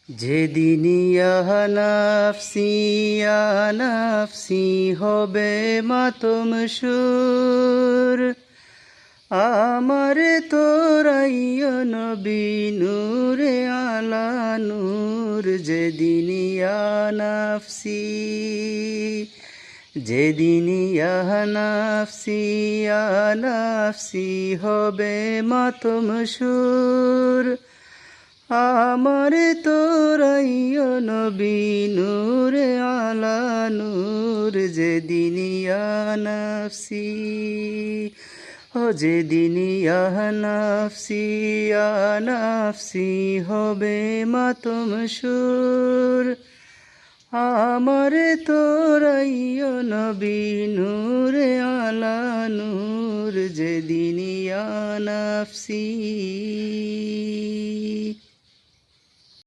যেদিন ইয়া নাফসি হবে মাতম সুর, আমার তোরাইয়া নবী নূরে আলা নূর। যেদিন ইয়া নাফসি হবে মাতম সুর, আমার তোরাইয়া নবী নূরে আলা নূর। যেদিন ইয়া নাফসি হবে মাতম সুর, আমার তোরাইয়া নবী নূরে আলা নূর। যেদিন ইয়া নাফসি।